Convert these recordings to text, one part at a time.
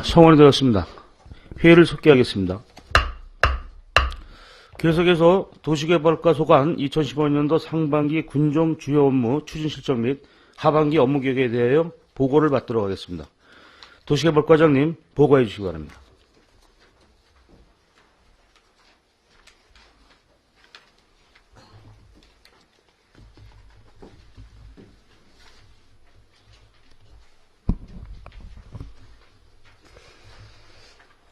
성원이 되었습니다. 회의를 속기하겠습니다. 계속해서 도시개발과 소관 2015년도 상반기 군정 주요 업무 추진 실정 및 하반기 업무 계획에 대하여 보고를 받도록 하겠습니다. 도시개발과장님 보고해 주시기 바랍니다.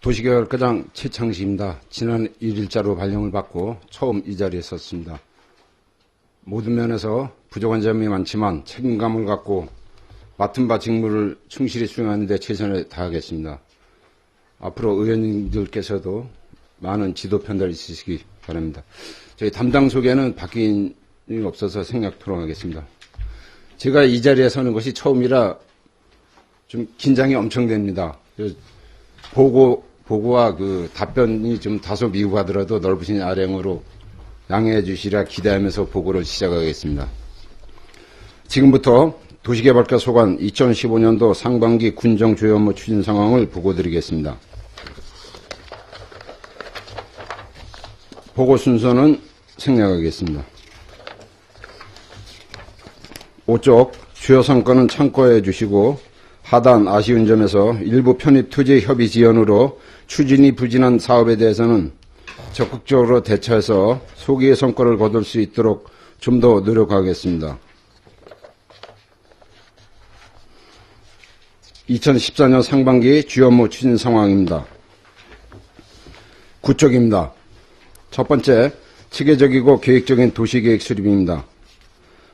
도시개발과장 최창식입니다. 지난 1일자로 발령을 받고 처음 이 자리에 섰습니다. 모든 면에서 부족한 점이 많지만 책임감을 갖고 맡은 바 직무를 충실히 수행하는 데 최선을 다하겠습니다. 앞으로 의원님들께서도 많은 지도 편달 있으시기 바랍니다. 저희 담당 소개는 바뀐 일이 없어서 생략토록 하겠습니다. 제가 이 자리에 서는 것이 처음이라 좀 긴장이 엄청 됩니다. 보고와 그 답변이 좀 다소 미흡하더라도 넓으신 아량으로 양해해 주시라 기대하면서 보고를 시작하겠습니다. 지금부터 도시개발과 소관 2015년도 상반기 군정 주요 업무 추진 상황을 보고드리겠습니다. 보고 순서는 생략하겠습니다. 5쪽 주요 성과는 참고해 주시고 하단 아쉬운 점에서 일부 편입 투지 협의 지연으로 추진이 부진한 사업에 대해서는 적극적으로 대처해서 소기의 성과를 거둘 수 있도록 좀 더 노력하겠습니다. 2014년 상반기 주요 업무 추진 상황입니다. 9쪽입니다. 첫 번째, 체계적이고 계획적인 도시계획 수립입니다.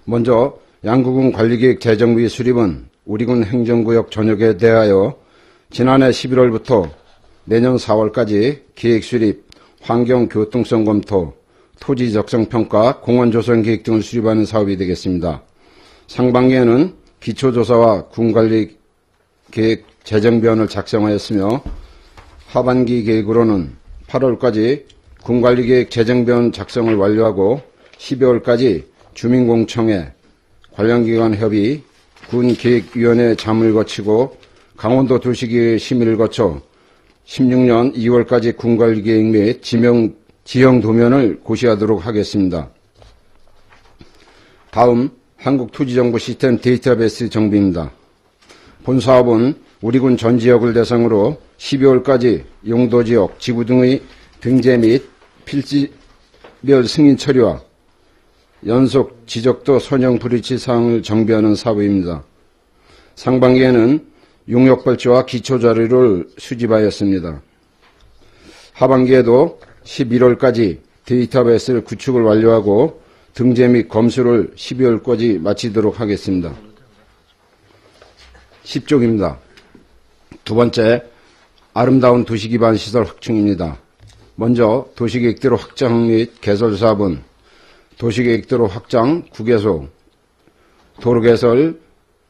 먼저 양구군 관리계획 재정비 수립은 우리군 행정구역 전역에 대하여 지난해 11월부터 내년 4월까지 계획 수립, 환경 교통성 검토, 토지 적성 평가, 공원 조성 계획 등을 수립하는 사업이 되겠습니다. 상반기에는 기초조사와 군관리 계획 재정비안을 작성하였으며 하반기 계획으로는 8월까지 군관리 계획 재정비안 작성을 완료하고 12월까지 주민공청회, 관련기관 협의, 군계획위원회 자문을 거치고 강원도 도시계획 심의를 거쳐 16년 2월까지 군관리계획 및 지형 도면을 고시하도록 하겠습니다. 다음 한국토지정보시스템 데이터베이스 정비입니다. 본 사업은 우리군 전 지역을 대상으로 12월까지 용도지역, 지구 등의 등재 및 필지별 승인 처리와 연속 지적도 선형 불이치 사항을 정비하는 사업입니다. 상반기에는 용역발주와 기초자료를 수집하였습니다. 하반기에도 11월까지 데이터베이스를 구축을 완료하고 등재 및 검수를 12월까지 마치도록 하겠습니다. 10쪽입니다. 두 번째, 아름다운 도시기반 시설 확충입니다. 먼저 도시계획대로 확장 및 개설 사업은 도시계획대로 확장 9개소, 도로개설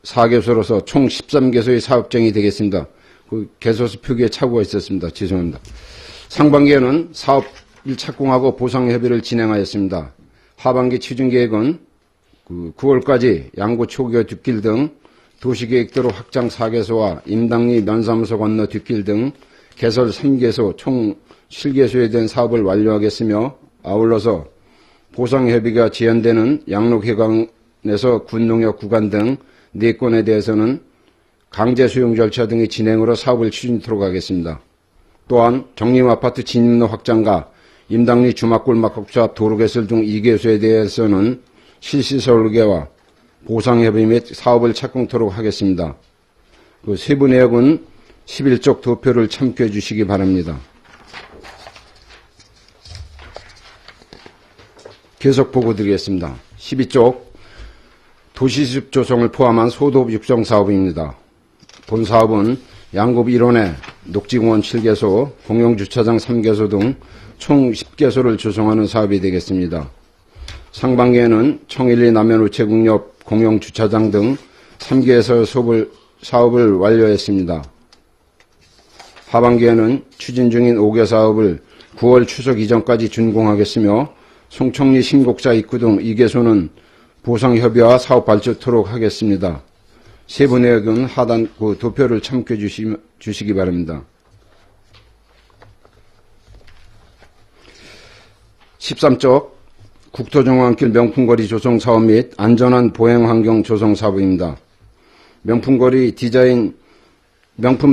4개소로서 총 13개소의 사업정이 되겠습니다. 그 개소수 표기에 착오가 있었습니다. 죄송합니다. 상반기에는 사업을 착공하고 보상협의를 진행하였습니다. 하반기 추진계획은 9월까지 양구 초교 뒷길 등 도시계획대로 확장 4개소와 임당리 면사무소 건너 뒷길 등 개설 3개소 총 7개소에 대한 사업을 완료하겠으며 아울러서 보상협의가 지연되는 양록해관에서 군농역 구간 등 4건에 대해서는 강제 수용 절차 등의 진행으로 사업을 추진토록 하겠습니다. 또한 정림아파트 진입로 확장과 임당리 주막골목 확장 도로개설 등 2개소에 대해서는 실시설계와 보상협의 및 사업을 착공토록 하겠습니다. 그 세부 내역은 11쪽 도표를 참고해 주시기 바랍니다. 계속 보고 드리겠습니다. 12쪽 도시숲 조성을 포함한 소도읍 육성 사업입니다. 본 사업은 양구읍 1원에 녹지공원 7개소, 공용주차장 3개소 등 총 10개소를 조성하는 사업이 되겠습니다. 상반기에는 청일리 남면 우체국 옆 공용주차장 등 3개소 사업을 완료했습니다. 하반기에는 추진 중인 5개 사업을 9월 추석 이전까지 준공하겠으며 송청리 신곡사 입구 등 2개소는 보상협의와 사업 발주토록 하겠습니다. 세부 내역은 하단 도표를 참고해 주시기 바랍니다. 13쪽 국토정환길 명품거리 조성 사업 및 안전한 보행환경 조성 사업입니다. 명품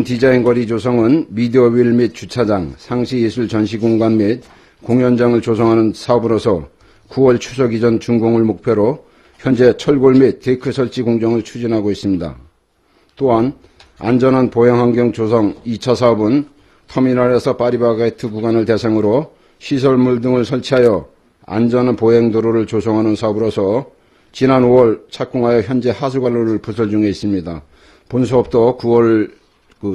디자인 거리 조성은 미디어 윌 및 주차장, 상시예술 전시공간 및 공연장을 조성하는 사업으로서 9월 추석 이전 준공을 목표로 현재 철골 및 데크 설치 공정을 추진하고 있습니다. 또한 안전한 보행환경 조성 2차 사업은 터미널에서 파리바게트 구간을 대상으로 시설물 등을 설치하여 안전한 보행도로를 조성하는 사업으로서 지난 5월 착공하여 현재 하수관로를 부설 중에 있습니다. 본 사업도 9월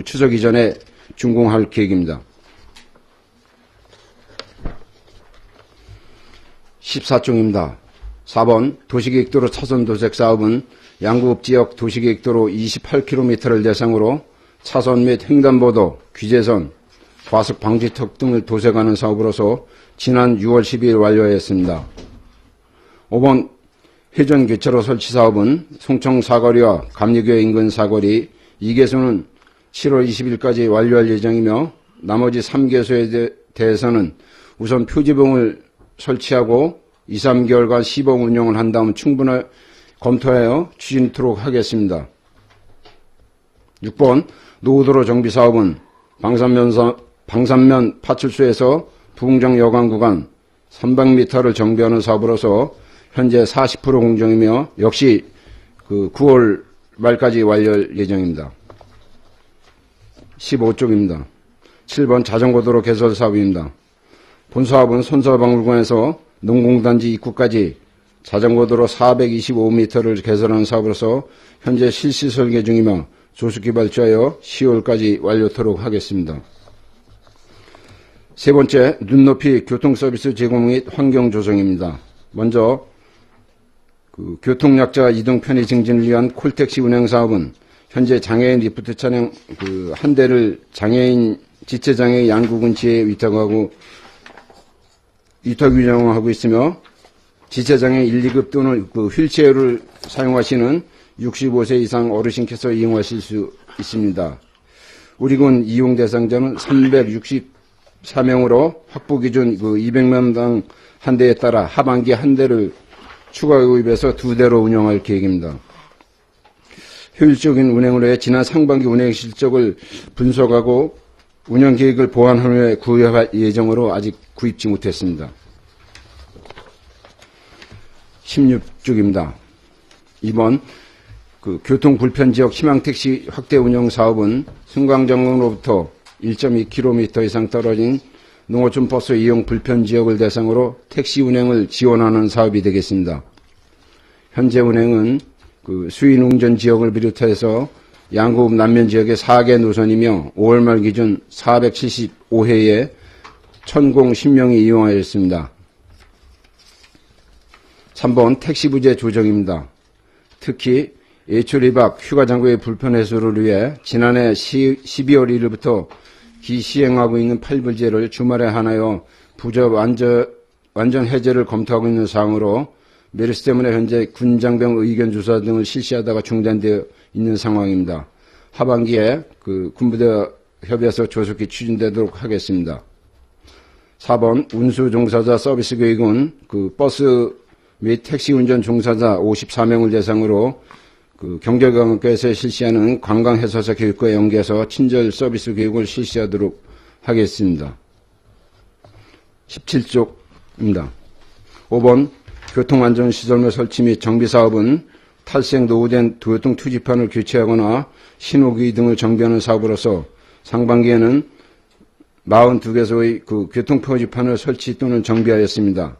추석 이전에 준공할 계획입니다. 14쪽입니다. 4번 도시계획도로 차선 도색 사업은 양구읍 지역 도시계획도로 28km를 대상으로 차선 및 횡단보도, 귀재선, 과속 방지턱 등을 도색하는 사업으로서 지난 6월 12일 완료하였습니다. 5번 회전교차로 설치 사업은 송청 사거리와 감리교회 인근 사거리 2개소는 7월 20일까지 완료할 예정이며 나머지 3개소에 대해서는 우선 표지봉을 설치하고 2, 3개월간 시범 운영을 한 다음 충분히 검토하여 추진토록 하겠습니다. 6번 노후도로 정비 사업은 방산면 파출소에서 부흥정 여관 구간 300m를 정비하는 사업으로서 현재 40% 공정이며 역시 9월 말까지 완료할 예정입니다. 15쪽입니다. 7번 자전거도로 개설 사업입니다. 본 사업은 손서박물관에서 농공단지 입구까지 자전거도로 425m를 개설하는 사업으로서 현재 실시 설계 중이며 조속히 발주하여 10월까지 완료토록 하겠습니다. 세 번째, 눈높이 교통서비스 제공 및 환경 조성입니다. 먼저 교통약자 이동 편의 증진을 위한 콜택시 운행 사업은 현재 장애인 리프트 차량 한 대를 장애인 지체장애 양구근처에 위탁 운영하고 있으며 지체장애 1, 2급 또는 휠체어를 사용하시는 65세 이상 어르신께서 이용하실 수 있습니다. 우리 군 이용 대상자는 364명으로 확보 기준 200명당 한 대에 따라 하반기 한 대를 추가 구입해서 2대로 운영할 계획입니다. 효율적인 운행을 위해 지난 상반기 운행 실적을 분석하고 운영 계획을 보완한 후에 구입할 예정으로 아직 구입지 못했습니다. 16쪽입니다. 이번 교통불편지역 희망택시 확대 운영 사업은 승강정로부터 1.2km 이상 떨어진 농어촌 버스 이용 불편지역을 대상으로 택시 운행을 지원하는 사업이 되겠습니다. 현재 운행은 수인 웅전 지역을 비롯해서 양구읍 남면 지역의 4개 노선이며 5월 말 기준 475회에 천공 10명이 이용하였습니다. 3번 택시 부재 조정입니다. 특히 예출 입학 휴가 장고의 불편 해소를 위해 지난해 12월 1일부터 시행하고 있는 8불제를 주말에 한하여 부재 완전 해제를 검토하고 있는 사항으로 메르스 때문에 현재 군장병 의견 조사 등을 실시하다가 중단되어 있는 상황입니다. 하반기에 군부대 협의해서 조속히 추진되도록 하겠습니다. 4번 운수 종사자 서비스 교육은 버스 및 택시 운전 종사자 54명을 대상으로 경제관광과에서 실시하는 관광해설사 교육과 연계해서 친절 서비스 교육을 실시하도록 하겠습니다. 17쪽입니다. 5번 교통안전시설물 설치 및 정비사업은 탈색 노후된 도요통 투지판을 교체하거나 신호기 등을 정비하는 사업으로서 상반기에는 42개소의 교통표지판을 설치 또는 정비하였습니다.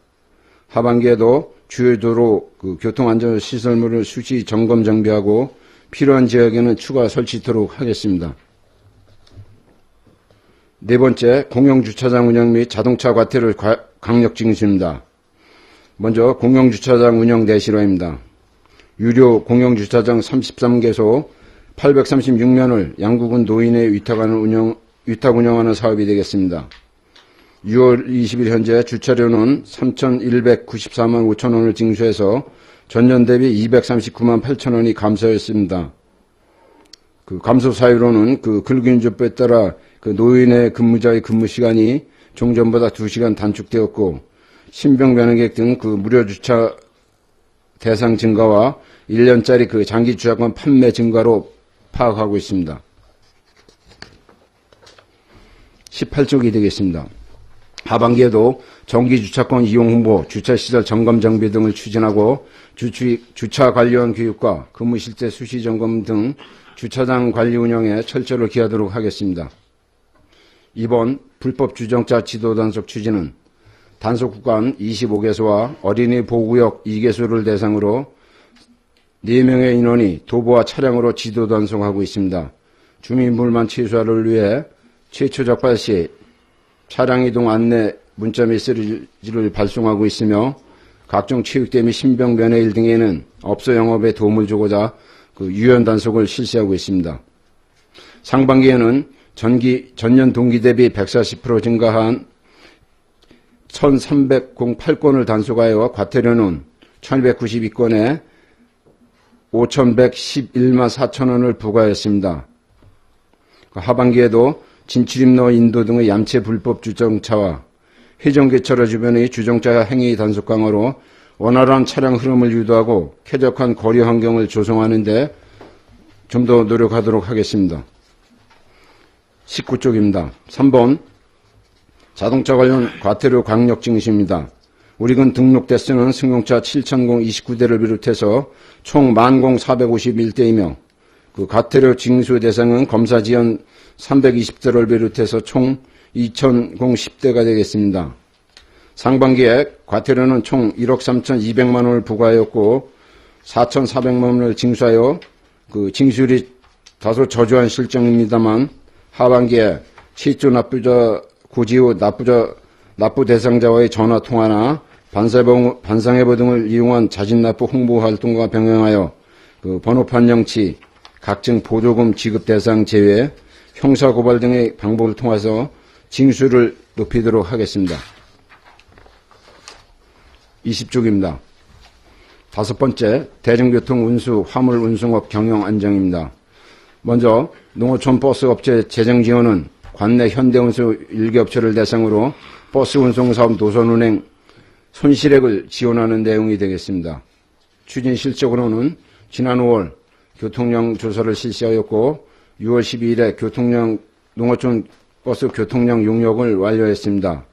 하반기에도 주요 도로 교통안전시설물을 수시 점검 정비하고 필요한 지역에는 추가 설치토록 하겠습니다. 네 번째, 공영주차장 운영 및 자동차 과태료 강력 징수입니다. 먼저 공영주차장 운영 내실화입니다. 유료 공영주차장 33개소 836면을 양구군 노인에 위탁 운영하는 사업이 되겠습니다. 6월 20일 현재 주차료는 3,194만 5천 원을 징수해서 전년 대비 239만 8천 원이 감소했습니다. 그 감소 사유로는 그 근로기준법에 따라 그 노인의 근무자의 근무 시간이 종전보다 2시간 단축되었고, 신병 면허객 등 그 무료 주차 대상 증가와 1년짜리 그 장기 주차권 판매 증가로 파악하고 있습니다. 18쪽이 되겠습니다. 하반기에도 정기 주차권 이용 홍보, 주차시설 점검 정비 등을 추진하고 주차 관련 교육과 근무 실태 수시 점검 등 주차장 관리 운영에 철저를 기하도록 하겠습니다. 이번 불법 주정차 지도 단속 추진은 단속 구간 25개소와 어린이 보호구역 2개소를 대상으로 4명의 인원이 도보와 차량으로 지도 단속하고 있습니다. 주민 불만 최소화를 위해 최초 적발 시 차량 이동 안내 문자 메시지를 발송하고 있으며, 각종 체육대 및 신병 면회일 등에는 업소 영업에 도움을 주고자 그 유연 단속을 실시하고 있습니다. 상반기에는 전년 동기 대비 140% 증가한 1,308건을 단속하여 과태료는 1,292건에 5,111만 4천 원을 부과했습니다. 하반기에도 진출입로 인도 등의 얌체 불법 주정차와 회전교차로 주변의 주정차 행위 단속 강화로 원활한 차량 흐름을 유도하고 쾌적한 거리 환경을 조성하는 데 좀 더 노력하도록 하겠습니다. 19쪽입니다. 3번 자동차 관련 과태료 강력 징수입니다. 우리군 등록 대수는 승용차 7,029대를 비롯해서 총 10,451대이며 그 과태료 징수 대상은 검사 지연 320대를 비롯해서 총 2,010대가 되겠습니다. 상반기에 과태료는 총 1억 3,200만 원을 부과하였고 4,400만 원을 징수하여 그 징수율이 다소 저조한 실정입니다만, 하반기에 실조 납부자 고지 후 납부 대상자와의 전화 통화나 반상회보 등을 이용한 자진납부 홍보 활동과 병행하여 그 번호판 영치, 각종 보조금 지급 대상 제외, 형사고발 등의 방법을 통해서 징수를 높이도록 하겠습니다. 20쪽입니다. 5번째, 대중교통 운수, 화물 운송업 경영 안정입니다. 먼저 농어촌 버스 업체 재정 지원은 관내 현대운수 일개업체를 대상으로 버스 운송사업 노선운행 손실액을 지원하는 내용이 되겠습니다. 추진 실적으로는 지난 5월 교통량 조사를 실시하였고 6월 12일에 농어촌 버스 교통량 용역을 완료했습니다.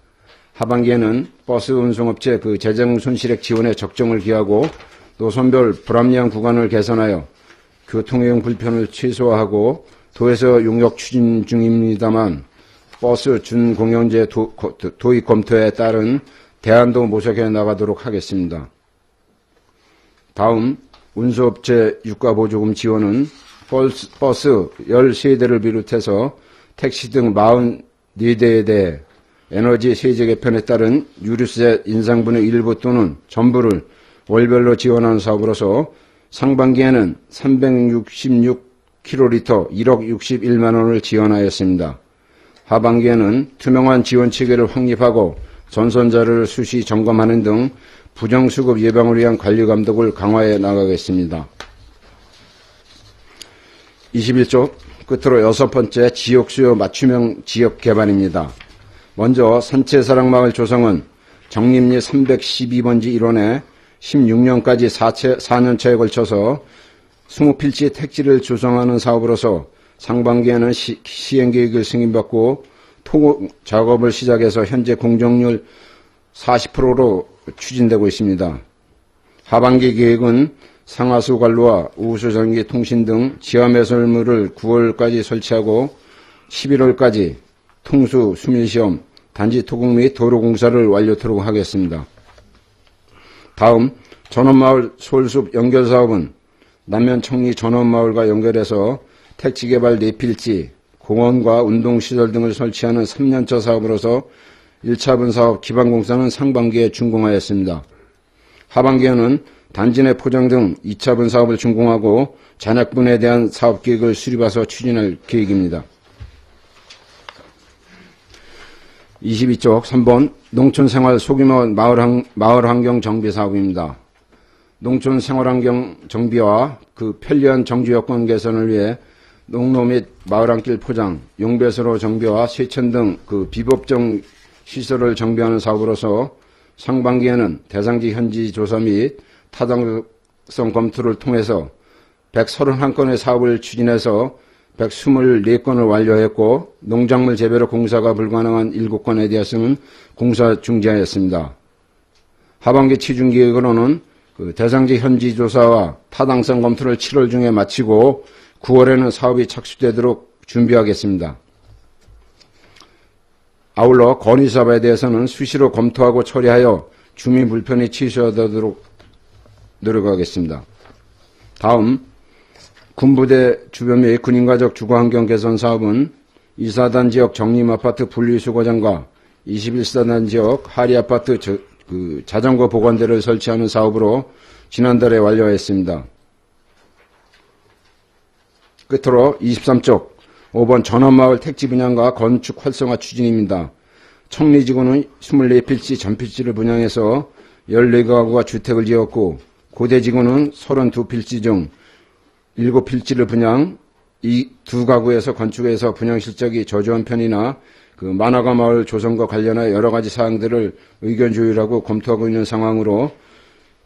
하반기에는 버스 운송업체 그 재정 손실액 지원에 적정을 기하고 노선별 불합리한 구간을 개선하여 교통이용 불편을 최소화하고 도에서 용역 추진 중입니다만, 버스 준공영제 도입 검토에 따른 대안도 모색해 나가도록 하겠습니다. 다음 운수업체 유가보조금 지원은 버스 13대를 비롯해서 택시 등 44대에 대해 에너지 세제 개편에 따른 유류세 인상분의 일부 또는 전부를 월별로 지원하는 사업으로서 상반기에는 366km 1억 61만 원을 지원하였습니다. 하반기에는 투명한 지원 체계를 확립하고 전선자료를 수시 점검하는 등 부정수급 예방을 위한 관리 감독을 강화해 나가겠습니다. 21쪽 끝으로 6번째 지역수요 맞춤형 지역 개발입니다. 먼저 산채사랑마을 조성은 정림리 312번지 1원에 16년까지 4년차에 걸쳐서 20필지 택지를 조성하는 사업으로서 상반기에는 시행계획을 승인받고 토목 작업을 시작해서 현재 공정률 40%로 추진되고 있습니다. 하반기 계획은 상하수 관로와 우수 전기 통신 등 지하 매설물을 9월까지 설치하고 11월까지 통수 수밀시험, 단지 토공 및 도로 공사를 완료토록 하겠습니다. 다음 전원마을 솔숲 연결사업은 남면 청리 전원마을과 연결해서 택지개발 4필지, 공원과 운동시설 등을 설치하는 3년차 사업으로서 1차분 사업 기반공사는 상반기에 준공하였습니다. 하반기에는 단지 내 포장 등 2차분 사업을 준공하고 잔액분에 대한 사업계획을 수립해서 추진할 계획입니다. 22쪽 3번 농촌생활 소규모 마을환경 정비 사업입니다. 농촌 생활환경 정비와 그 편리한 정주 여건 개선을 위해 농로 및 마을안길 포장, 용배수로 정비와 세천 등 그 비법적 시설을 정비하는 사업으로서 상반기에는 대상지 현지 조사 및 타당성 검토를 통해서 131건의 사업을 추진해서 124건을 완료했고 농작물 재배로 공사가 불가능한 7건에 대해서는 공사 중지하였습니다. 하반기 취준계획으로는 그 대상지 현지 조사와 타당성 검토를 7월 중에 마치고 9월에는 사업이 착수되도록 준비하겠습니다. 아울러 건의사업에 대해서는 수시로 검토하고 처리하여 주민 불편이 취소하도록 노력하겠습니다. 다음 군부대 주변 및 군인가족 주거환경 개선 사업은 2사단 지역 정림아파트 분리수거장과 21사단 지역 하리아파트 자전거 보관대를 설치하는 사업으로 지난달에 완료했습니다. 끝으로 23쪽 5번 전원마을 택지 분양과 건축 활성화 추진입니다. 청리지구는 24필지 전필지를 분양해서 14가구가 주택을 지었고 고대지구는 32필지 중 7필지를 분양, 이 두 가구에서 건축해서 분양 실적이 저조한 편이나 그 만화가 마을 조성과 관련한 여러 가지 사항들을 의견 조율하고 검토하고 있는 상황으로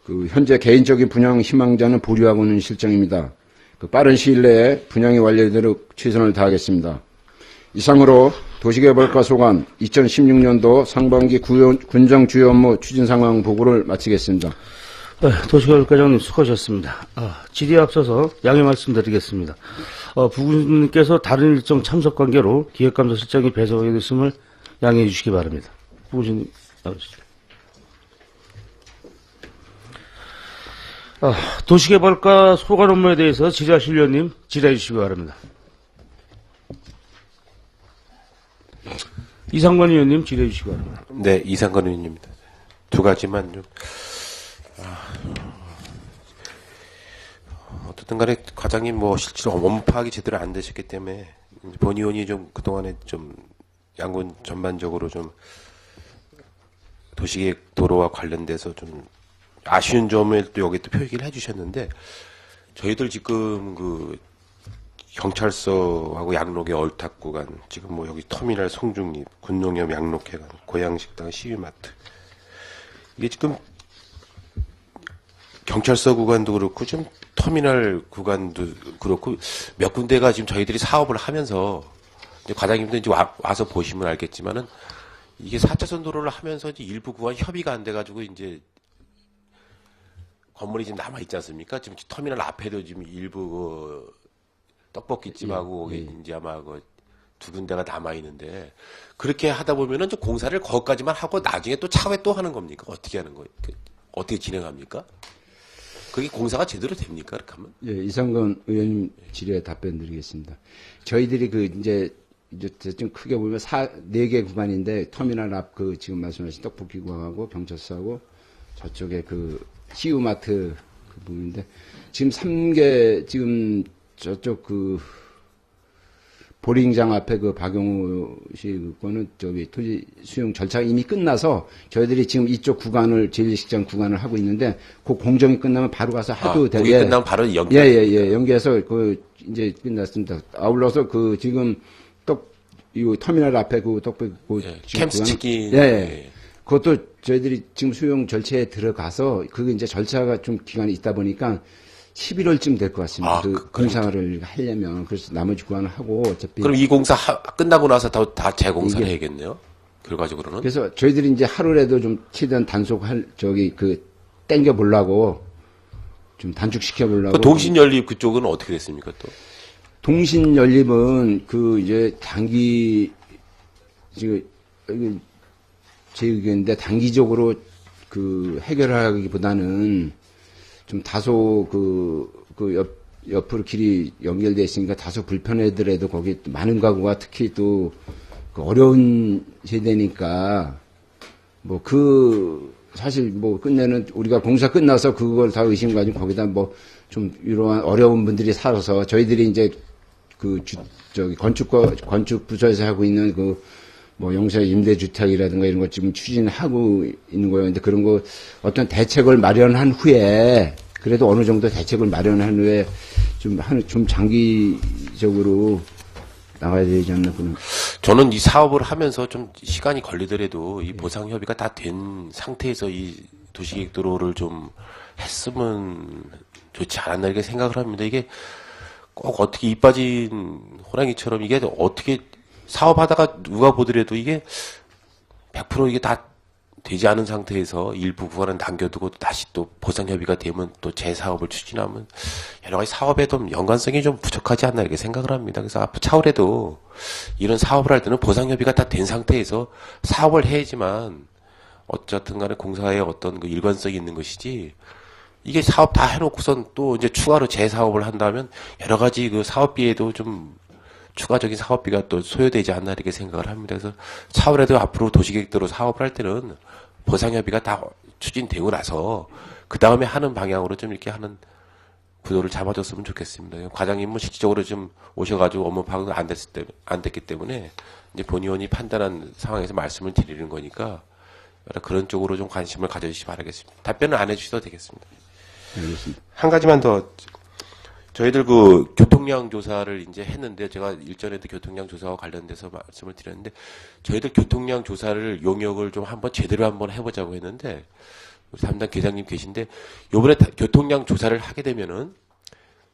그 현재 개인적인 분양 희망자는 보류하고 있는 실정입니다. 그 빠른 시일 내에 분양이 완료되도록 최선을 다하겠습니다. 이상으로 도시개발과 소관 2016년도 상반기 군정 주요 업무 추진 상황 보고를 마치겠습니다. 네, 도시개발과장님 수고하셨습니다. 질의에 앞서서 양해 말씀드리겠습니다. 부군님께서 다른 일정 참석 관계로 기획감사실장이 배석하게 됐음을 양해해 주시기 바랍니다. 부군님 나오시죠. 도시개발과 소관 업무에 대해서 질의하실 위원님 질의해 주시기 바랍니다. 이상권 의원님 질의해 주시기 바랍니다. 네, 이상권 의원입니다. 두 가지만 좀 어쨌든 간에 과장님 뭐 실제로 업무 파악이 제대로 안 되셨기 때문에 본 의원이 좀 그동안에 좀 양군 전반적으로 좀 도시계획 도로와 관련돼서 좀 아쉬운 점을 또 여기 또 표기를 해주셨는데 저희들 지금 그 경찰서하고 양록의 얼탁 구간 지금 뭐 여기 터미널 송중립 군농협 양록회관 고양식당 시위마트 이게 지금 경찰서 구간도 그렇고 좀 터미널 구간도 그렇고 몇 군데가 지금 저희들이 사업을 하면서 이제 과장님도 이제 와서 보시면 알겠지만은 이게 4차선 도로를 하면서 이제 일부 구간 협의가 안 돼가지고 이제 건물이 지금 남아 있지 않습니까? 지금 터미널 앞에도 지금 일부 떡볶이집하고 이제 아마 두 군데가 남아 있는데 그렇게 하다 보면은 좀 공사를 거기까지만 하고 나중에 또 차후에 또 하는 겁니까? 어떻게 하는 거예요? 어떻게 진행합니까? 그게 공사가 제대로 됩니까? 그렇게 하면? 예, 이상건 의원님 질의에 답변 드리겠습니다. 저희들이 이제 좀 크게 보면 4개 구간인데 터미널 앞 지금 말씀하신 떡볶이 구간하고 경찰서하고 저쪽에 시우마트 부분인데 지금 3개 지금 저쪽 보링장 앞에 박용우 씨 거는 토지 수용 절차가 이미 끝나서 저희들이 지금 이쪽 구간을 제1시장 구간을 하고 있는데 그 공정이 끝나면 바로 가서 해도 되게. 그게 끝나면 바로 연기. 예. 연기해서 이제 끝났습니다. 아울러서 지금 이 터미널 앞에 떡볶이 캠프 치킨. 예. 그것도 저희들이 지금 수용 절차에 들어가서 그게 이제 절차가 좀 기간이 있다 보니까 11월쯤 될 것 같습니다. 공사를 하려면. 그래서 나머지 구간을 하고 어차피. 그럼 이 공사 끝나고 나서 다 재공사를 해야겠네요? 결과적으로는. 그래서 저희들이 이제 하루라도 좀 최대한 땡겨 보려고 좀 단축시켜 보려고. 동신연립 그쪽은 어떻게 됐습니까 또? 동신연립은 이제 제 의견인데 단기적으로 해결하기보다는 좀 다소 옆으로 길이 연결되어 있으니까 다소 불편하더라도 거기 많은 가구가 특히 또 어려운 세대니까 사실 끝내는 우리가 공사 끝나서 그걸 다 의심 가지고 거기다 좀 이러한 어려운 분들이 살아서 저희들이 이제 건축 부서에서 하고 있는 영세 임대주택이라든가 이런 거 지금 추진하고 있는 거예요. 근데 그런 거 어떤 대책을 마련한 후에 그래도 어느 정도 대책을 마련한 후에 좀 장기적으로 나가야 되지 않나 그는. 저는 이 사업을 하면서 좀 시간이 걸리더라도 이 보상 협의가 다 된 상태에서 이 도시계획도로를 좀 했으면 좋지 않았나 이렇게 생각을 합니다. 이게 꼭 어떻게 입 빠진 호랑이처럼 이게 어떻게 사업하다가 누가 보더라도 이게 100% 이게 다 되지 않은 상태에서 일부 구간은 남겨두고 다시 또 보상 협의가 되면 또 재사업을 추진하면 여러 가지 사업에 좀 연관성이 좀 부족하지 않나 이렇게 생각을 합니다. 그래서 앞으로 차후에도 이런 사업을 할 때는 보상 협의가 다 된 상태에서 사업을 해야지만 어쨌든 간에 공사에 어떤 그 일관성이 있는 것이지 이게 사업 다 해놓고선 또 이제 추가로 재사업을 한다면 여러 가지 그 사업비에도 좀 추가적인 사업비가 또 소요되지 않나 이렇게 생각을 합니다. 그래서 차후에도 앞으로 도시계획도로 사업을 할 때는 보상협의가 다 추진되고 나서 그 다음에 하는 방향으로 좀 이렇게 하는 구도를 잡아줬으면 좋겠습니다. 과장님은 실질적으로 좀 오셔가지고 업무 파악이 안 됐기 때문에 이제 본의원이 판단한 상황에서 말씀을 드리는 거니까 그런 쪽으로 좀 관심을 가져주시기 바라겠습니다. 답변을 안 해주셔도 되겠습니다. 알겠습니다. 한 가지만 더. 저희들 그 교통량 조사를 이제 했는데 제가 일전에도 교통량 조사와 관련돼서 말씀을 드렸는데 저희들 교통량 조사를 용역을 좀 한번 제대로 한번 해보자고 했는데 우리 담당 계장님 계신데 요번에 교통량 조사를 하게 되면은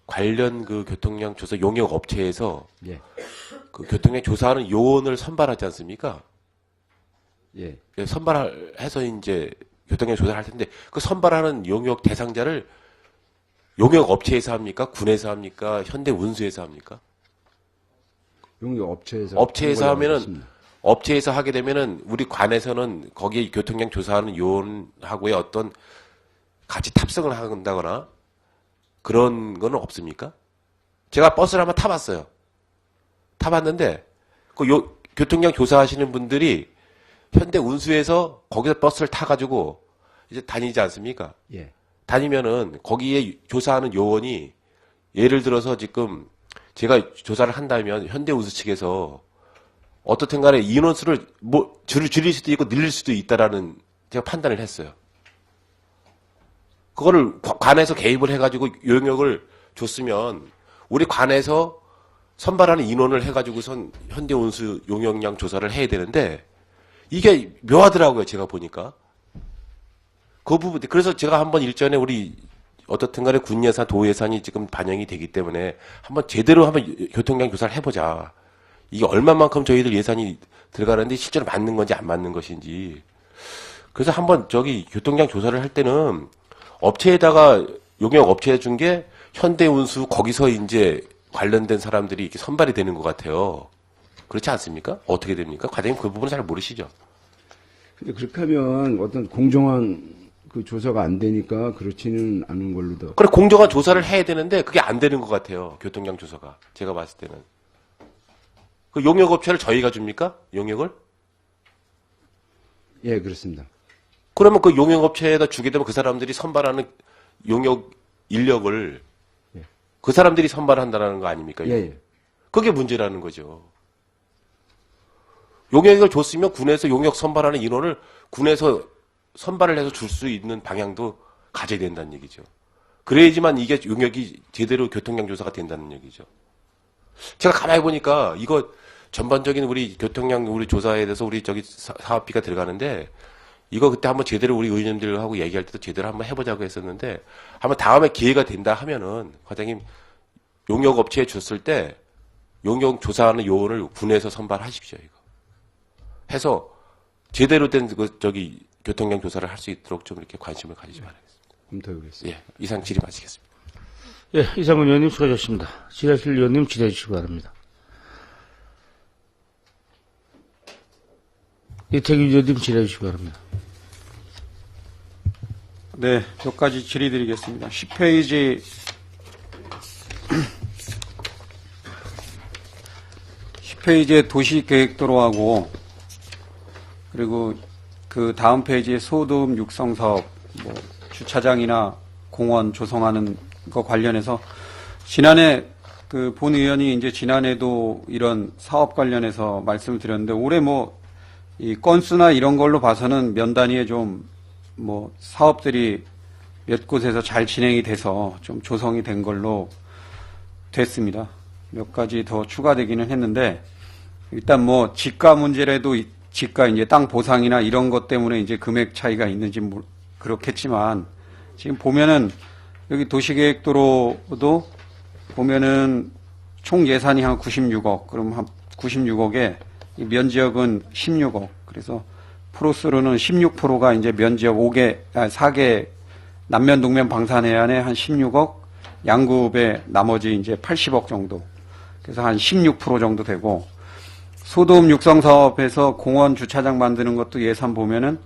관련 그 교통량 조사 용역 업체에서 예. 그 교통량 조사하는 요원을 선발하지 않습니까? 예. 선발해서 이제 교통량 조사를 할 텐데 그 선발하는 용역 대상자를 용역 업체에서 합니까? 군에서 합니까? 현대 운수에서 합니까? 용역 업체에서. 업체에서 하면은, 업체에서 하게 되면은, 우리 관에서는 거기에 교통량 조사하는 요원하고의 어떤 같이 탑승을 한다거나 그런 거는 없습니까? 제가 버스를 한번 타봤어요. 타봤는데, 교통량 조사하시는 분들이 현대 운수에서 거기서 버스를 타가지고 이제 다니지 않습니까? 예. 다니면은 거기에 조사하는 요원이 예를 들어서 지금 제가 조사를 한다면 현대운수 측에서 어떻든 간에 인원수를 줄일 수도 있고 늘릴 수도 있다라는 제가 판단을 했어요. 그거를 관에서 개입을 해가지고 용역을 줬으면 우리 관에서 선발하는 인원을 해가지고선 현대운수 용역량 조사를 해야 되는데 이게 묘하더라고요. 제가 보니까. 그 부분, 그래서 제가 한번 일전에 우리 어떻든 간에 군 예산, 도 예산이 지금 반영이 되기 때문에 한번 제대로 한번 교통량 조사를 해보자. 이게 얼마만큼 저희들 예산이 들어가는데 실제로 맞는 건지 안 맞는 것인지. 그래서 한번 교통량 조사를 할 때는 업체에다가 용역 업체에 준 게 현대운수 거기서 이제 관련된 사람들이 이렇게 선발이 되는 것 같아요. 그렇지 않습니까? 어떻게 됩니까? 과장님 그 부분은 잘 모르시죠? 근데 그렇게 하면 어떤 공정한 그 조사가 안 되니까 그렇지는 않은 걸로도. 그래, 공정한 조사를 해야 되는데 그게 안 되는 것 같아요. 교통량 조사가. 제가 봤을 때는. 그 용역 업체를 저희가 줍니까? 용역을? 예, 그렇습니다. 그러면 그 용역 업체에다 주게 되면 그 사람들이 선발하는 용역 인력을 예. 그 사람들이 선발한다는 거 아닙니까? 예, 예. 그게 문제라는 거죠. 용역을 줬으면 군에서 용역 선발하는 인원을 군에서 선발을 해서 줄 수 있는 방향도 가져야 된다는 얘기죠. 그래야지만 이게 용역이 제대로 교통량 조사가 된다는 얘기죠. 제가 가만히 보니까 이거 전반적인 우리 교통량 우리 조사에 대해서 우리 사업비가 들어가는데 이거 그때 한번 제대로 우리 의원님들하고 얘기할 때도 제대로 한번 해보자고 했었는데 한번 다음에 기회가 된다 하면은 과장님 용역 업체에 줬을 때 용역 조사하는 요원을 군에서 선발하십시오. 이거 해서 제대로 된 교통량 조사를 할 수 있도록 좀 이렇게 관심을 가지지 바라겠습니다. 검토해보겠습니다. 예, 이상 질의 마치겠습니다. 예, 이상은 의원님 수고하셨습니다. 지하실 의원님 질의해 주시기 바랍니다. 이태규 의원님 질의해 주시기 바랍니다. 네, 몇 가지 질의드리겠습니다. 10페이지 10페이지에 도시계획도로하고 그리고 그 다음 페이지에 소도읍 육성사업, 주차장이나 공원 조성하는 거 관련해서 지난해 그 본 의원이 이제 지난해도 이런 사업 관련해서 말씀을 드렸는데 올해 이 건수나 이런 걸로 봐서는 면 단위에 좀 사업들이 몇 곳에서 잘 진행이 돼서 좀 조성이 된 걸로 됐습니다. 몇 가지 더 추가되기는 했는데, 일단 뭐 지가 문제라도 지가 이제 땅 보상이나 이런 것 때문에 이제 금액 차이가 있는지 그렇겠지만, 지금 보면은 여기 도시계획도로도 보면은 총 예산이 한 96억, 그럼 한 96억에 면지역은 16억. 그래서 프로스로는 16%가 이제 면지역 4개 남면, 동면, 방산 해안에 한 16억, 양구읍에 나머지 이제 80억 정도. 그래서 한 16% 정도 되고, 소도읍 육성 사업에서 공원 주차장 만드는 것도 예산 보면은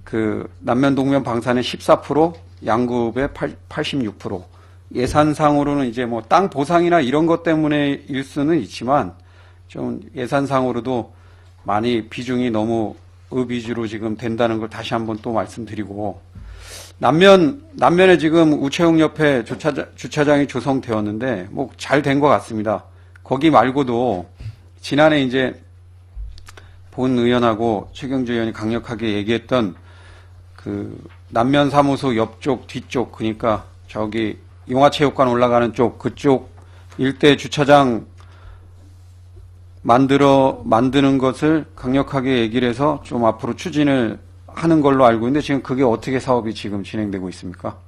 그 남면, 동면, 방산에 14%, 양구읍에 86%. 예산상으로는 이제 뭐 땅 보상이나 이런 것 때문에일 수는 있지만 좀 예산상으로도 많이 비중이 너무 읍 위주로 지금 된다는 걸 다시 한번 또 말씀드리고, 남면에 지금 우체국 옆에 주차장이 조성되었는데 뭐 잘 된 것 같습니다. 거기 말고도 지난해 이제 본 의원하고 최경주 의원이 강력하게 얘기했던 그 남면 사무소 옆쪽 뒤쪽, 그러니까 저기 용화체육관 올라가는 쪽, 그쪽 일대 주차장 만드는 것을 강력하게 얘기를 해서 좀 앞으로 추진을 하는 걸로 알고 있는데, 지금 그게 어떻게 사업이 지금 진행되고 있습니까?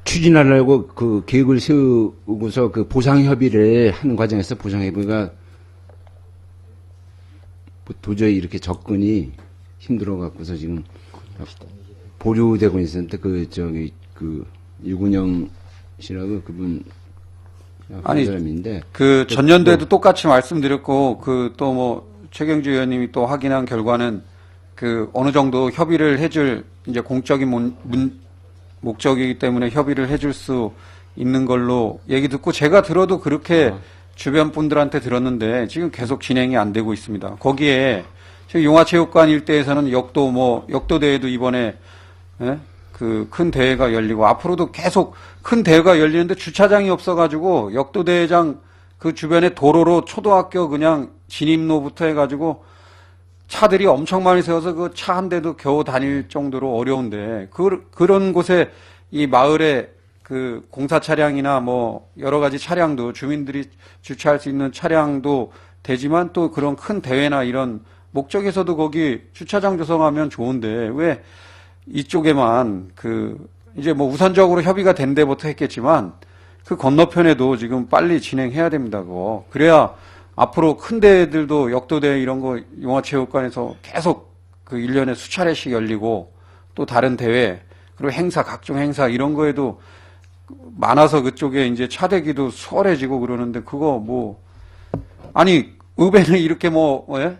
추진하려고 그 계획을 세우고서 그 보상 협의를 하는 과정에서 보상 협의가 뭐 도저히 이렇게 접근이 힘들어 갖고서 지금 보류되고 있었는데, 유근영 씨라고 그분 아니, 사람인데, 그 전년도에도 똑같이 말씀드렸고, 그 또 뭐 최경주 의원님이 또 확인한 결과는 그 어느 정도 협의를 해줄 이제 공적인 목적이기 때문에 협의를 해줄 수 있는 걸로 얘기 듣고, 제가 들어도 그렇게 주변 분들한테 들었는데 지금 계속 진행이 안 되고 있습니다. 거기에 지금 용화체육관 일대에서는 역도 대회도 이번에 그 큰 대회가 열리고, 앞으로도 계속 큰 대회가 열리는데 주차장이 없어가지고 역도 대회장 그 주변에 도로로 초등학교 그냥 진입로부터 해가지고 차들이 엄청 많이 세워서 그 차 한 대도 겨우 다닐 정도로 어려운데, 그런 곳에 이 마을에 그 공사 차량이나 뭐 여러 가지 차량도, 주민들이 주차할 수 있는 차량도 되지만 또 그런 큰 대회나 이런 목적에서도 거기 주차장 조성하면 좋은데 왜 이쪽에만 이제 뭐 우선적으로 협의가 된 데부터 했겠지만 그 건너편에도 지금 빨리 진행해야 됩니다. 그래야 앞으로 큰 대회들도 역도대회 이런 거 용화체육관에서 계속 그 1년에 수차례씩 열리고, 또 다른 대회, 그리고 행사, 각종 행사 이런 거에도 많아서 그쪽에 이제 차대기도 수월해지고 그러는데, 아니, 읍에는 이렇게 100억이면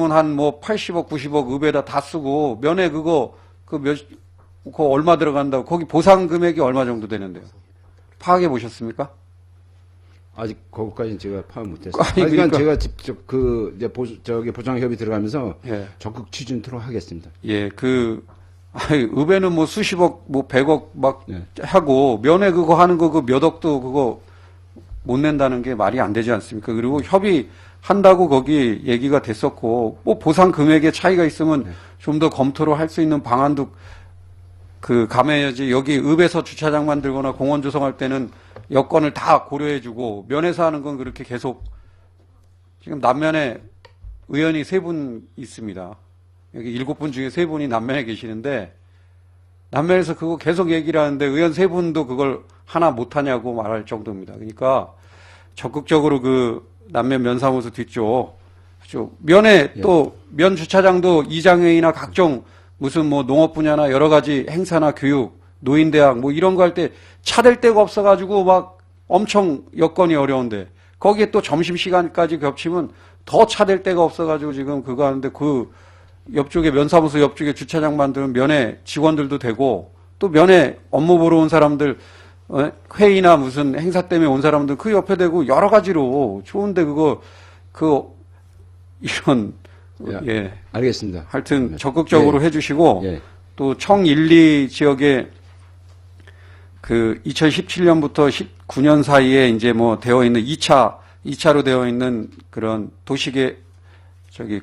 한 80억, 90억 읍에다 다 쓰고, 면에 그거 얼마 들어간다고, 거기 보상 금액이 얼마 정도 되는데요? 파악해 보셨습니까? 아직 거기까지는 제가 파악 못했어요. 아니, 그러니까 제가 직접 보상 협의 들어가면서 예. 적극 추진토록 하겠습니다. 예, 읍에는 수십억, 100억 네. 하고, 면에 그거 하는 거, 몇 억도 그거 못 낸다는 게 말이 안 되지 않습니까? 그리고 협의한다고 거기 얘기가 됐었고, 보상 금액에 차이가 있으면 좀 더 검토를 할 수 있는 방안도 감해야지. 여기 읍에서 주차장 만들거나 공원 조성할 때는 여건을 다 고려해주고, 면에서 하는 건 그렇게 계속, 지금 남면에 의원이 3분 있습니다. 여기 7분 중에 3분이 남면에 계시는데, 남면에서 그거 계속 얘기를 하는데 의원 3분도 그걸 하나 못하냐고 말할 정도입니다. 그러니까 적극적으로 남면 면사무소 뒤쪽, 면에 또 면 주차장도 이장회의나 각종 무슨 농업 분야나 여러 가지 행사나 교육, 노인대학 이런 거 할 때 차 댈 데가 없어가지고 엄청 여건이 어려운데, 거기에 또 점심시간까지 겹치면 더 차 댈 데가 없어가지고 지금 그거 하는데, 옆쪽에 면사무소 옆쪽에 주차장 만들면 면에 직원들도 되고, 또 면에 업무 보러 온 사람들, 회의나 무슨 행사 때문에 온 사람들 그 옆에 대고 여러 가지로 좋은데 이런 예. 알겠습니다. 하여튼 적극적으로 예. 해주시고, 예. 또 청 1, 2 지역에 그 2017년부터 19년 사이에 이제 뭐 되어 있는 2차로 되어 있는 그런 도시계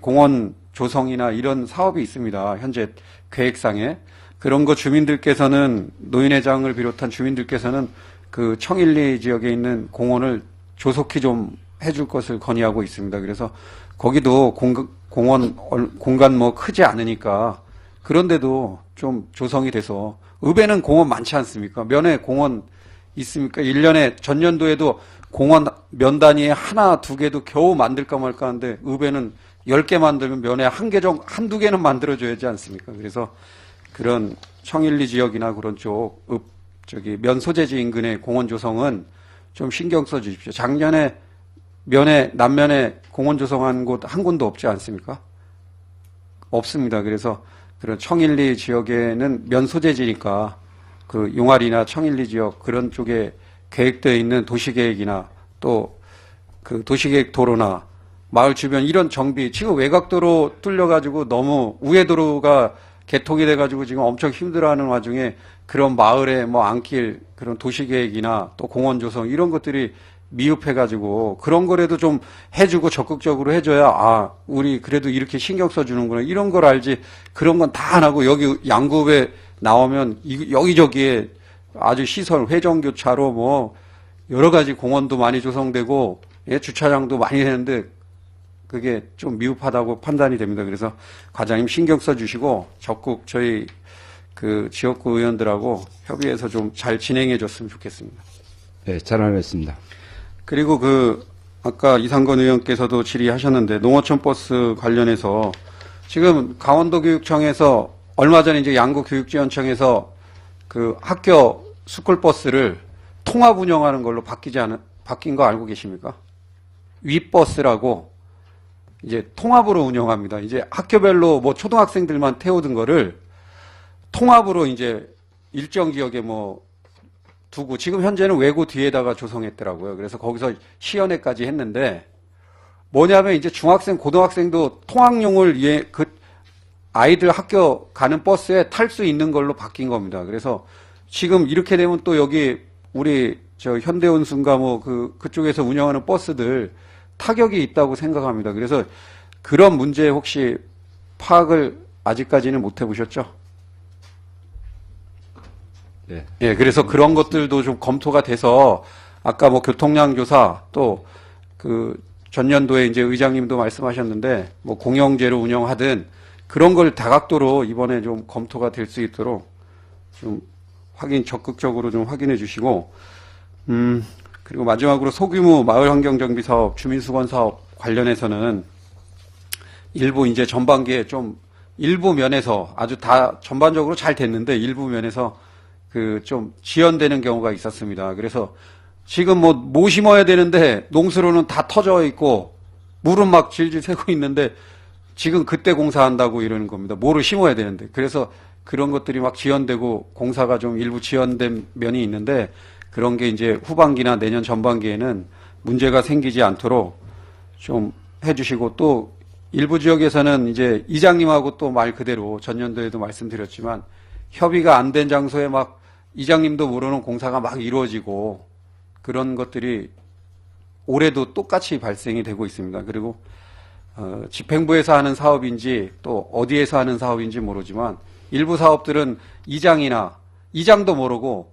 공원 조성이나 이런 사업이 있습니다. 현재 계획상에. 그런 거 주민들께서는 노인회장을 비롯한 주민들께서는 그 청일리 지역에 있는 공원을 조속히 좀 해줄 것을 건의하고 있습니다. 그래서 거기도 공원 공간 뭐 크지 않으니까 그런데도 좀 조성이 돼서 읍에는 공원 많지 않습니까? 면에 공원 있습니까? 1년에 전년도에도 공원 면 단위에 하나, 두 개도 겨우 만들까 말까 하는데 읍에는 10개 만들면 면에 한두 개는 만들어줘야지 않습니까? 그래서 그런 청일리 지역이나 그런 쪽 면 소재지 인근의 공원 조성은 좀 신경 써 주십시오. 작년에 남면에 공원 조성한 곳 한 군도 없지 않습니까? 없습니다. 그래서 그런 청일리 지역에는 면 소재지니까 그 용화리나 청일리 지역 그런 쪽에 계획되어 있는 도시계획이나 또 그 도시계획 도로나 마을 주변 이런 정비, 지금 외곽도로 뚫려가지고 너무 우회도로가 개통이 돼가지고 지금 엄청 힘들어하는 와중에 그런 마을에 뭐 안길 그런 도시계획이나 또 공원 조성 이런 것들이 미흡해가지고 그런 거라도 좀 해주고 적극적으로 해줘야 우리 그래도 이렇게 신경 써주는구나 이런 걸 알지. 그런 건 다 안 하고 여기 양구에 나오면 여기저기에 아주 시설 회전교차로 뭐 여러 가지 공원도 많이 조성되고 주차장도 많이 되는데 그게 좀 미흡하다고 판단이 됩니다. 그래서 과장님 신경 써주시고 적극 저희 그 지역구 의원들하고 협의해서 좀 잘 진행해 줬으면 좋겠습니다. 네, 잘 알겠습니다. 그리고 아까 이상건 의원께서도 질의하셨는데 농어촌 버스 관련해서 지금 강원도 교육청에서 얼마 전에 이제 양구 교육지원청에서 그 학교 스쿨버스를 통합 운영하는 걸로 바뀐 거 알고 계십니까? 윗버스라고 이제 통합으로 운영합니다. 이제 학교별로 뭐 초등학생들만 태우던 거를 통합으로 이제 일정 지역에 뭐 두고 지금 현재는 외고 뒤에다가 조성했더라고요. 그래서 거기서 시연회까지 했는데 뭐냐면 이제 중학생, 고등학생도 통학용을 그 아이들 학교 가는 버스에 탈 수 있는 걸로 바뀐 겁니다. 그래서 지금 이렇게 되면 또 여기 우리 현대운수인가 뭐 그쪽에서 운영하는 버스들 타격이 있다고 생각합니다. 그래서 그런 문제 혹시 파악을 아직까지는 못 해보셨죠? 네. 예, 그래서 그런 것들도 좀 검토가 돼서 아까 뭐 교통량 조사 또 그 전년도에 이제 의장님도 말씀하셨는데 뭐 공영제로 운영하든 그런 걸 다각도로 이번에 좀 검토가 될 수 있도록 좀 적극적으로 좀 확인해 주시고 그리고 마지막으로 소규모 마을환경정비 사업, 주민수건 사업 관련해서는 일부 이제 전반기에 좀 일부 면에서 아주 다 전반적으로 잘 됐는데 일부 면에서 좀 지연되는 경우가 있었습니다. 그래서 지금 뭐 심어야 되는데 농수로는 다 터져 있고 물은 막 질질 새고 있는데 지금 그때 공사한다고 이러는 겁니다. 뭐를 심어야 되는데. 그래서 그런 것들이 막 지연되고 공사가 좀 일부 지연된 면이 있는데 그런 게 이제 후반기나 내년 전반기에는 문제가 생기지 않도록 좀 해주시고 또 일부 지역에서는 이제 이장님하고 또 말 그대로 전년도에도 말씀드렸지만 협의가 안 된 장소에 막 이장님도 모르는 공사가 막 이루어지고 그런 것들이 올해도 똑같이 발생이 되고 있습니다. 그리고 집행부에서 하는 사업인지 또 어디에서 하는 사업인지 모르지만 일부 사업들은 이장도 모르고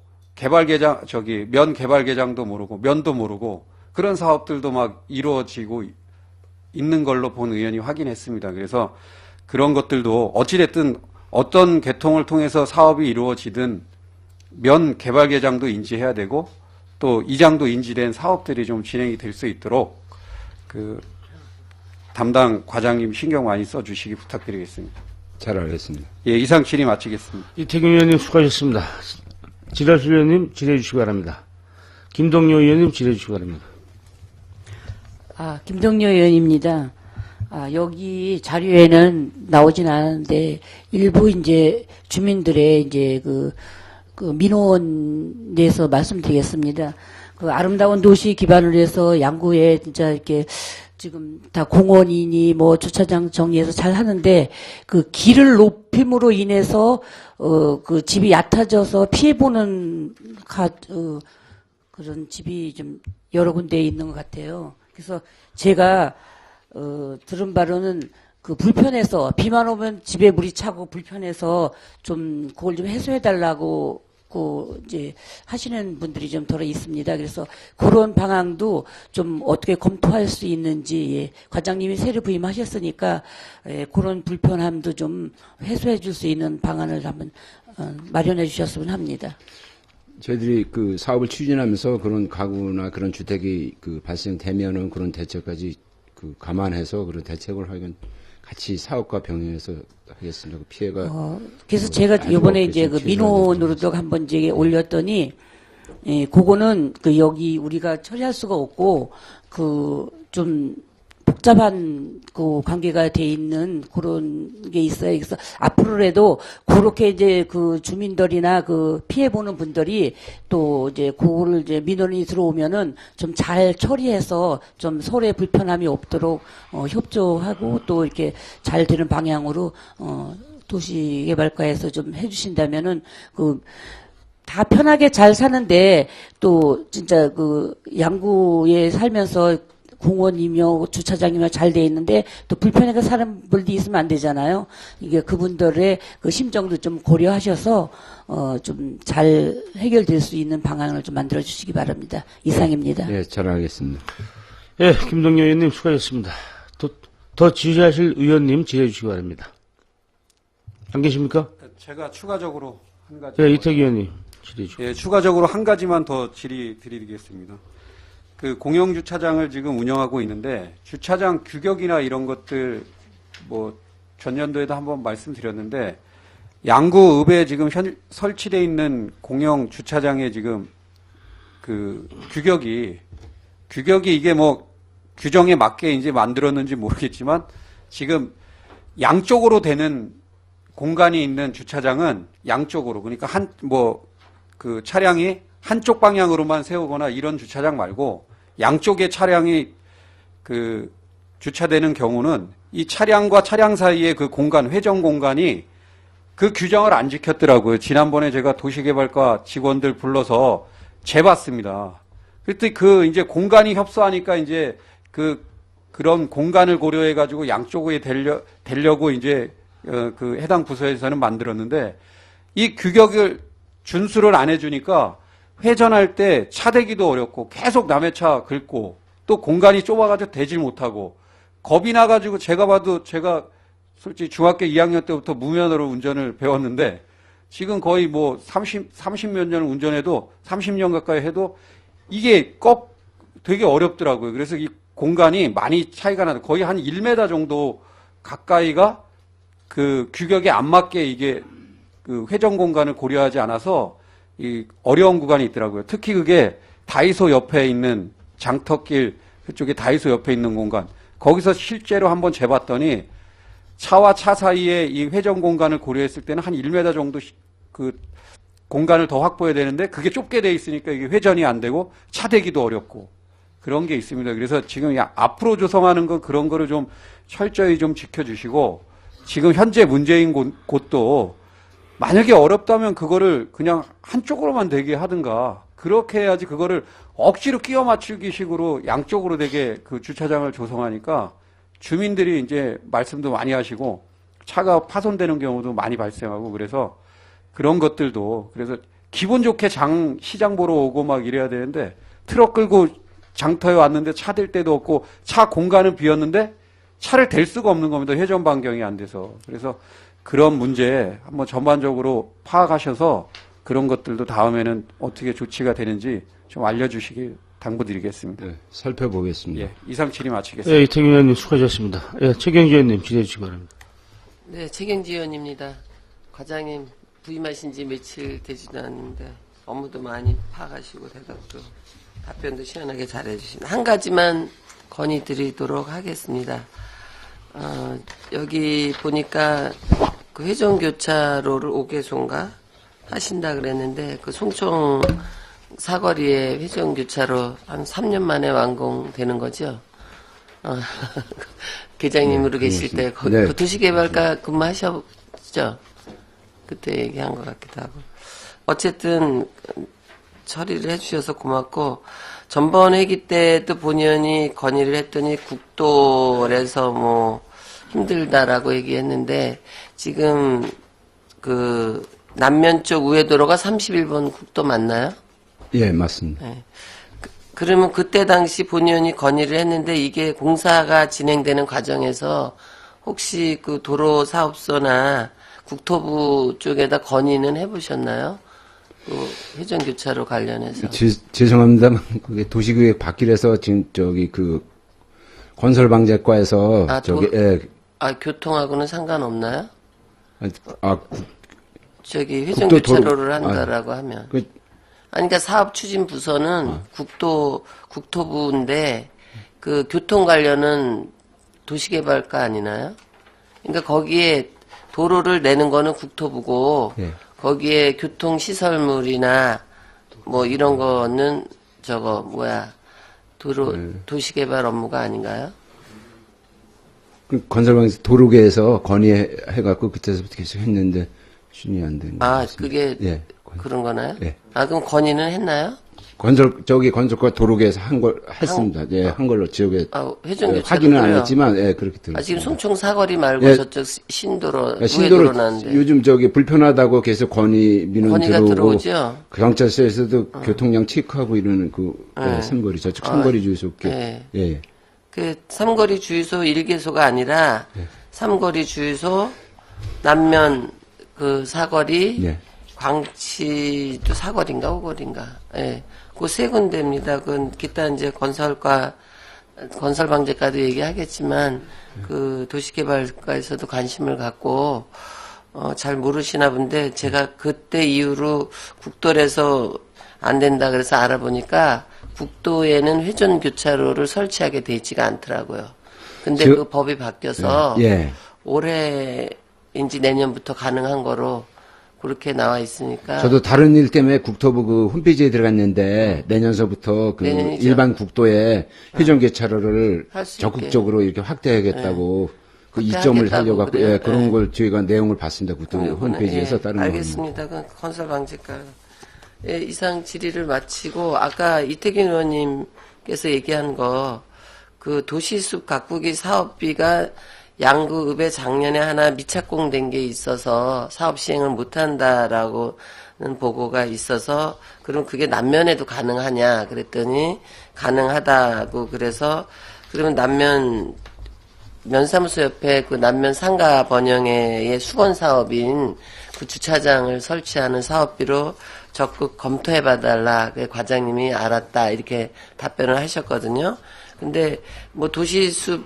면 개발 계장도 모르고 면도 모르고 그런 사업들도 막 이루어지고 있는 걸로 본 의원이 확인했습니다. 그래서 그런 것들도 어찌됐든 어떤 계통을 통해서 사업이 이루어지든 면 개발 계장도 인지해야 되고 또 이장도 인지된 사업들이 좀 진행이 될 수 있도록 담당 과장님 신경 많이 써주시기 부탁드리겠습니다. 잘 알겠습니다. 예, 이상 질의 마치겠습니다. 이태균 의원님 수고하셨습니다. 지랄수 의원님 질의해 주시기 바랍니다. 김동료 의원님 질의해 주시기 바랍니다. 김동료 의원입니다. 여기 자료에는 나오진 않았는데 일부 이제 주민들의 이제 그 민원 내에서 말씀드리겠습니다. 그 아름다운 도시 기반을 해서 양구에 진짜 이렇게 지금 다 공원이니 뭐 주차장 정리해서 잘 하는데 그 길을 높임으로 인해서 그 집이 얕아져서 피해 보는 그런 집이 좀 여러 군데 있는 것 같아요. 그래서 제가 들은 바로는 그 불편해서 비만 오면 집에 물이 차고 불편해서 좀 그걸 좀 해소해 달라고 이제 하시는 분들이 좀 덜어 있습니다. 그래서 그런 방안도 좀 어떻게 검토할 수 있는지, 예, 과장님이 새로 부임하셨으니까 예, 그런 불편함도 좀 해소해 줄 수 있는 방안을 한번 마련해 주셨으면 합니다. 저희들이 그 사업을 추진하면서 그런 가구나 그런 주택이 그 발생되면은 그런 대책까지 그 감안해서 그런 대책을 하긴 같이 사업과 병행해서 하겠습니다. 그 피해가. 그래서 제가 이번에 이제 그 민원으로도 한번 이제 올렸더니, 예, 그거는 그 여기 우리가 처리할 수가 없고, 그 좀 복잡한 그 관계가 돼 있는 그런 게 있어요. 그래서 앞으로라도 그렇게 이제 그 주민들이나 그 피해 보는 분들이 또 이제 그거를 이제 민원이 들어오면은 좀 잘 처리해서 좀 서로의 불편함이 없도록 협조하고 또 이렇게 잘 되는 방향으로 도시개발과에서 좀 해주신다면은 다 편하게 잘 사는데 또 진짜 그 양구에 살면서 공원이며 주차장이며 잘 돼 있는데 또 불편하게 사는 분들이 있으면 안 되잖아요. 이게 그분들의 그 심정도 좀 고려하셔서 좀 잘 해결될 수 있는 방안을 좀 만들어 주시기 바랍니다. 이상입니다. 네, 잘 알겠습니다. 예, 김동영 의원님 수고하셨습니다. 더 지휘하실 의원님 질의해 주시기 바랍니다. 안 계십니까? 제가 추가적으로 한 가지. 예, 이태기 의원님 질의해 주시기. 예, 추가적으로 한 가지만 더 질의 드리겠습니다. 그 공영주차장을 지금 운영하고 있는데 주차장 규격이나 이런 것들 뭐 전년도에도 한번 말씀드렸는데 양구읍에 지금 설치되어 있는 공영주차장의 지금 그 규격이 이게 뭐 규정에 맞게 이제 만들었는지 모르겠지만 지금 양쪽으로 되는 공간이 있는 주차장은 양쪽으로, 그러니까 그 차량이 한쪽 방향으로만 세우거나 이런 주차장 말고 양쪽에 차량이 그 주차되는 경우는 이 차량과 차량 사이의 그 공간, 회전 공간이 그 규정을 안 지켰더라고요. 지난번에 제가 도시개발과 직원들 불러서 재봤습니다. 그랬더니 그 이제 공간이 협소하니까 이제 그런 공간을 고려해가지고 양쪽에 되려고 이제 그 해당 부서에서는 만들었는데 이 규격을 준수를 안 해주니까 회전할 때 차대기도 어렵고 계속 남의 차 긁고 또 공간이 좁아가지고 대질 못하고 겁이 나가지고 제가 솔직히 중학교 2학년 때부터 무면허로 운전을 배웠는데 지금 거의 뭐 30몇 년을 운전해도 30년 가까이 해도 이게 되게 어렵더라고요. 그래서 이 공간이 많이 차이가 나요. 거의 한 1m 정도 가까이가 그 규격에 안 맞게 이게 그 회전 공간을 고려하지 않아서 이 어려운 구간이 있더라고요. 특히 그게 다이소 옆에 있는 장터길 그쪽에 다이소 옆에 있는 공간, 거기서 실제로 한번 재봤더니 차와 차 사이에 이 회전 공간을 고려했을 때는 한 1m 정도 그 공간을 더 확보해야 되는데 그게 좁게 돼 있으니까 이게 회전이 안 되고 차대기도 어렵고 그런 게 있습니다. 그래서 지금 앞으로 조성하는 건 그런 거를 좀 철저히 좀 지켜주시고, 지금 현재 문제인 곳도 만약에 어렵다면 그거를 그냥 한쪽으로만 되게 하든가 그렇게 해야지, 그거를 억지로 끼워 맞추기 식으로 양쪽으로 되게 그 주차장을 조성하니까 주민들이 이제 말씀도 많이 하시고 차가 파손되는 경우도 많이 발생하고, 그래서 그런 것들도, 그래서 기분 좋게 시장 보러 오고 막 이래야 되는데 트럭 끌고 장터에 왔는데 차 댈 데도 없고 차 공간은 비었는데 차를 댈 수가 없는 겁니다. 회전 반경이 안 돼서. 그래서 그런 문제 한번 전반적으로 파악하셔서 그런 것들도 다음에는 어떻게 조치가 되는지 좀 알려주시길 당부드리겠습니다. 네, 살펴보겠습니다. 예, 이상 질의 마치겠습니다. 예, 이태기 의원님 수고하셨습니다. 예, 최경지 의원님 질의해 주시기 바랍니다. 네, 최경지 의원입니다. 과장님 부임하신 지 며칠 되지도 않았는데 업무도 많이 파악하시고 대답도 답변도 시원하게 잘해주신, 한 가지만 건의드리도록 하겠습니다. 여기 보니까 그 회전교차로를 5개소인가 하신다 그랬는데 그 송총 사거리에 회전교차로 한 3년 만에 완공되는 거죠? 계장님으로 계실 때 거기 네. 그 도시개발과 근무하셨죠? 그때 얘기한 것 같기도 하고. 어쨌든 처리를 해주셔서 고맙고, 전번 회기 때도 본의원이 건의를 했더니 국도에서 뭐 힘들다라고 얘기했는데, 지금 그 남면 쪽 우회도로가 31번 국도 맞나요? 예, 맞습니다. 그러면 그때 당시 본의원이 건의를 했는데 이게 공사가 진행되는 과정에서 혹시 그 도로 사업소나 국토부 쪽에다 건의는 해보셨나요? 그 회전교차로 관련해서. 죄송합니다만 그게 도시계획 받기로해서 지금 저기 그 건설방재과에서 교통하고는 상관없나요? 아, 저기 국도도로- 회전교차로를 한다라고 하면. 그, 아니, 그러니까 사업추진부서는 국토부인데, 그 교통 관련은 도시개발과 아니나요? 그러니까 거기에 도로를 내는 거는 국토부고, 예. 거기에 교통시설물이나 뭐 이런 거는 도시개발 업무가 아닌가요? 그 건설방재 도로계에서 건의해갖고 그때서부터 계속 했는데 준이 안 된 거 같습니다. 그게 예. 그런 거나요? 예. 그럼 건의는 했나요? 건설과 도로계에서 했습니다. 예, 한 걸로 지역에 회전교차로. 확인은 안 했지만, 예, 그렇게 들었습니다. 지금 송총 사거리 말고 예. 저쪽 신도로, 예, 우회도로 나는데. 요즘 불편하다고 계속 민원 건의가 들어오고, 들어오죠? 그 경찰서에서도 교통량 체크하고 이러는 삼거리, 저쪽 삼거리 주유소 예. 예. 그 삼거리 주유소 1개소가 아니라 삼거리 주유소, 남면 그 사거리, 예. 광치도 사거리인가 오거리인가. 예. 그 세 군데입니다. 그건 기타 이제 건설방재과도 얘기하겠지만 그 도시개발과에서도 관심을 갖고 잘 모르시나 본데 제가 그때 이후로 국도에서 안 된다 그래서 알아보니까 국도에는 회전교차로를 설치하게 돼 있지가 않더라고요. 근데 그 법이 바뀌어서 예. 올해인지 내년부터 가능한 거로 그렇게 나와 있으니까. 저도 다른 일 때문에 국토부 그 홈페이지에 들어갔는데 내년서부터 그 내년이죠. 일반 국도에 회전교차로를 할수 적극적으로 이렇게 확대하겠다고 그 이점을 확대하겠다고 살려갖고 그래요? 예, 그런 네. 걸 저희가 내용을 봤습니다. 국토부 홈페이지에서 다른 거. 알겠습니다. 그 건설방재과. 예, 이상 질의를 마치고 아까 이태균 의원님께서 얘기한 거 그 도시숲 가꾸기 사업비가 양구읍에 작년에 하나 미착공된 게 있어서 사업 시행을 못한다라고는 보고가 있어서 그럼 그게 남면에도 가능하냐 그랬더니 가능하다고 그래서 그러면 남면 면사무소 옆에 그 남면 상가 번영회의 수건 사업인 그 주차장을 설치하는 사업비로 적극 검토해봐달라. 그 과장님이 알았다. 이렇게 답변을 하셨거든요. 근데 뭐 도시숲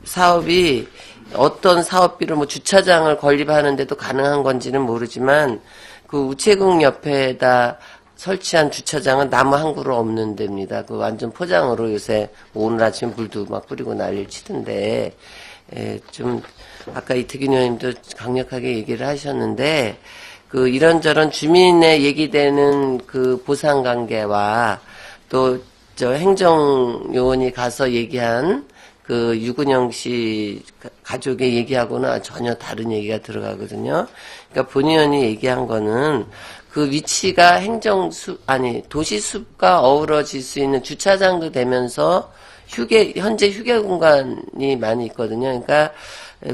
사업이 어떤 사업비로 뭐 주차장을 건립하는데도 가능한 건지는 모르지만 그 우체국 옆에다 설치한 주차장은 나무 한 그루 없는 데입니다. 그 완전 포장으로 요새 오늘 아침 물도 막 뿌리고 난리를 치던데, 좀 아까 이태균 의원님도 강력하게 얘기를 하셨는데 그 이런저런 주민의 얘기되는 그 보상 관계와 또 저 행정요원이 가서 얘기한 그 유근영 씨 가족의 얘기하고는 전혀 다른 얘기가 들어가거든요. 그러니까 본 의원이 얘기한 거는 그 위치가 도시숲과 어우러질 수 있는 주차장도 되면서 현재 휴게 공간이 많이 있거든요. 그러니까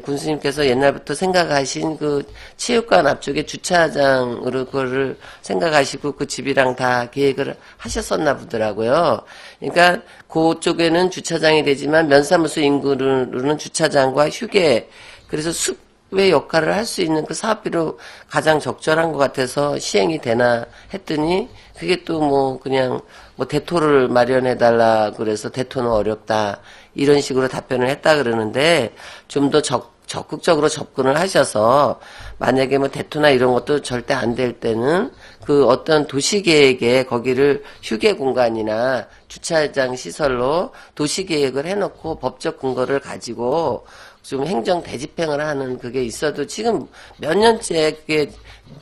군수님께서 옛날부터 생각하신 그 체육관 앞쪽에 주차장으로 그거를 생각하시고 그 집이랑 다 계획을 하셨었나 보더라고요. 그러니까 그쪽에는 주차장이 되지만 면사무소 인구로는 주차장과 휴게, 그래서 숲의 역할을 할 수 있는 그 사업비로 가장 적절한 것 같아서 시행이 되나 했더니 그게 또 뭐 그냥 뭐 대토를 마련해달라 그래서 대토는 어렵다 이런 식으로 답변을 했다 그러는데 좀 더 적극적으로 접근을 하셔서 만약에 뭐 대토나 이런 것도 절대 안 될 때는 그 어떤 도시계획에 거기를 휴게 공간이나 주차장 시설로 도시계획을 해놓고 법적 근거를 가지고 좀 행정 대집행을 하는 그게 있어도 지금 몇 년째 그게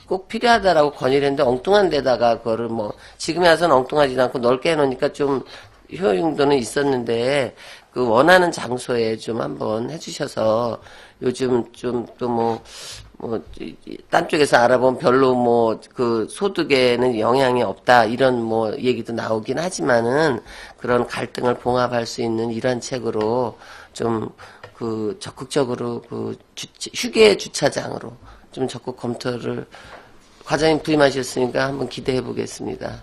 꼭 필요하다라고 건의를 했는데 엉뚱한 데다가 그거를 뭐 지금에 와서는 엉뚱하지도 않고 넓게 해놓으니까 좀 효용도는 있었는데 그 원하는 장소에 좀 한번 해주셔서 요즘 좀 또 딴 쪽에서 알아보면 별로 그 소득에는 영향이 없다 이런 얘기도 나오긴 하지만은 그런 갈등을 봉합할 수 있는 이런 책으로 좀 그 적극적으로 그 휴게 주차장으로 좀 적극 검토를 과장님 부임하셨으니까 한번 기대해 보겠습니다.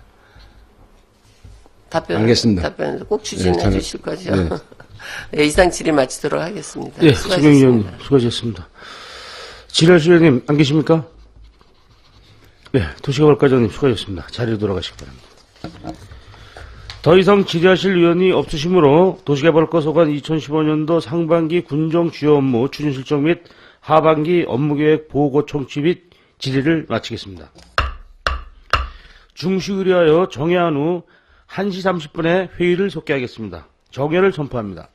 알겠습니다. 답변 꼭 추진해 네, 주실 거죠? 네. 네, 이상 질의 마치도록 하겠습니다. 예, 최경희 의원님 수고하셨습니다. 지라시의원님 안 계십니까? 네, 도시개발과장님 수고하셨습니다. 자리로 돌아가시기 바랍니다. 더 이상 질의하실 의원이 없으시므로 도시개발과 소관 2015년도 상반기 군정 주요 업무 추진 실적 및 하반기 업무계획 보고 청취 및 질의를 마치겠습니다. 중식을 위하여 정회한 후 1시 30분에 회의를 속개하겠습니다. 정회를 선포합니다.